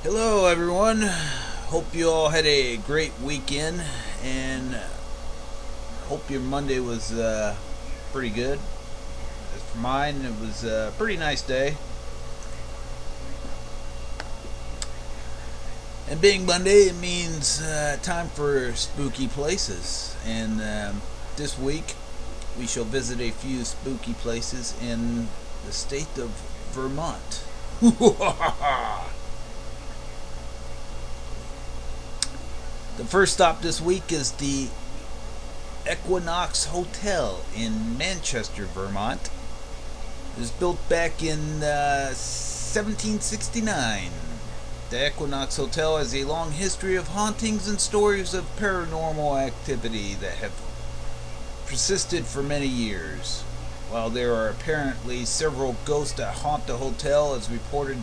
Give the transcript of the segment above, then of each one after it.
Hello, everyone. Hope you all had a great weekend, and hope your Monday was pretty good. As for mine, it was a pretty nice day. And being Monday, it means time for spooky places. And this week, we shall visit a few spooky places in the state of Vermont. The first stop this week is the Equinox Hotel in Manchester, Vermont. It was built back in 1769. The Equinox Hotel has a long history of hauntings and stories of paranormal activity that have persisted for many years. While there are apparently several ghosts that haunt the hotel, as reported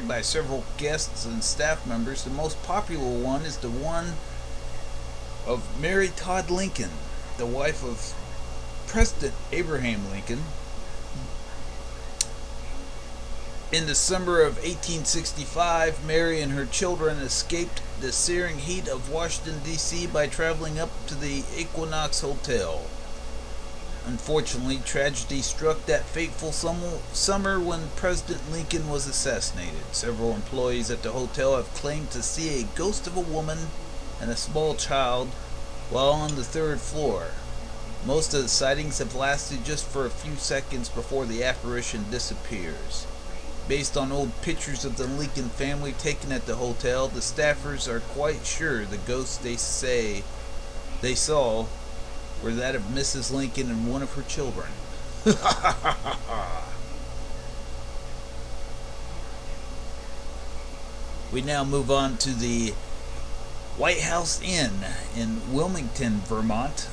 by several guests and staff members, the most popular one is the one of Mary Todd Lincoln, the wife of President Abraham Lincoln. In the summer of 1865, Mary and her children escaped the searing heat of Washington, D.C. by traveling up to the Equinox Hotel. Unfortunately, tragedy struck that fateful summer when President Lincoln was assassinated. Several employees at the hotel have claimed to see a ghost of a woman and a small child while on the third floor. Most of the sightings have lasted just for a few seconds before the apparition disappears. Based on old pictures of the Lincoln family taken at the hotel, the staffers are quite sure the ghosts they say they saw were that of Mrs. Lincoln and one of her children. We now move on to the White House Inn in Wilmington, Vermont.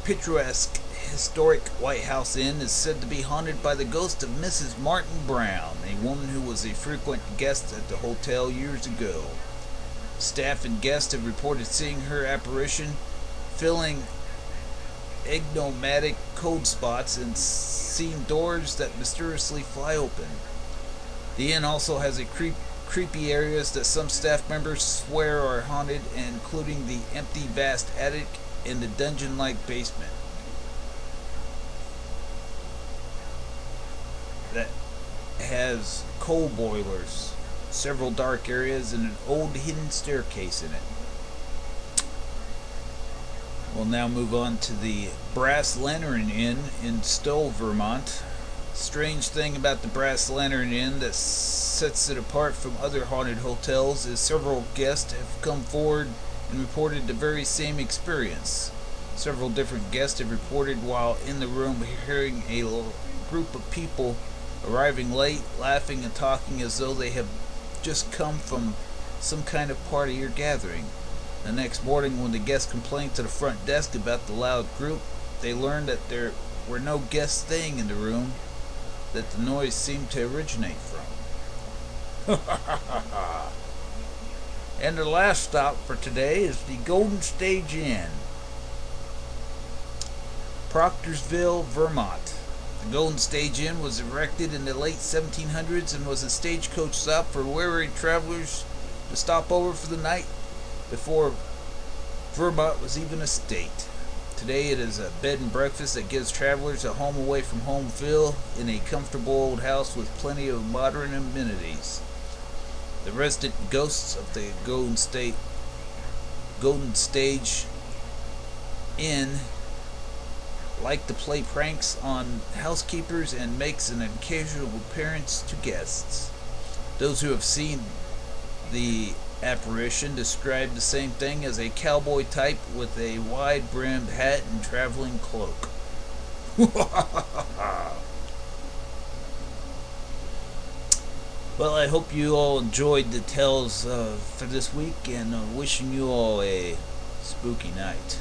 Picturesque historic White House Inn is said to be haunted by the ghost of Mrs. Martin Brown, a woman who was a frequent guest at the hotel years ago. Staff and guests have reported seeing her apparition filling enigmatic cold spots and seen doors that mysteriously fly open. The inn also has creepy areas that some staff members swear are haunted, including the empty vast attic and the dungeon-like basement that has coal boilers, several dark areas, and an old hidden staircase in it. We'll now move on to the Brass Lantern Inn in Stowe, Vermont. Strange thing about the Brass Lantern Inn that sets it apart from other haunted hotels is several guests have come forward and reported the very same experience. Several different guests have reported while in the room hearing a group of people arriving late, laughing and talking as though they have just come from some kind of party or gathering. The next morning, when the guests complained to the front desk about the loud group, they learned that there were no guests staying in the room that the noise seemed to originate from. And the last stop for today is the Golden Stage Inn, Proctorsville, Vermont. The Golden Stage Inn was erected in the late 1700s and was a stagecoach stop for weary travelers to stop over for the night before Vermont was even a state. Today it is a bed and breakfast that gives travelers a home away from home feel in a comfortable old house with plenty of modern amenities. The resident ghosts of the Golden Stage Inn like to play pranks on housekeepers and makes an occasional appearance to guests. Those who have seen the apparition described the same thing as a cowboy type with a wide-brimmed hat and traveling cloak. Well, I hope you all enjoyed the tales for this week, and wishing you all a spooky night.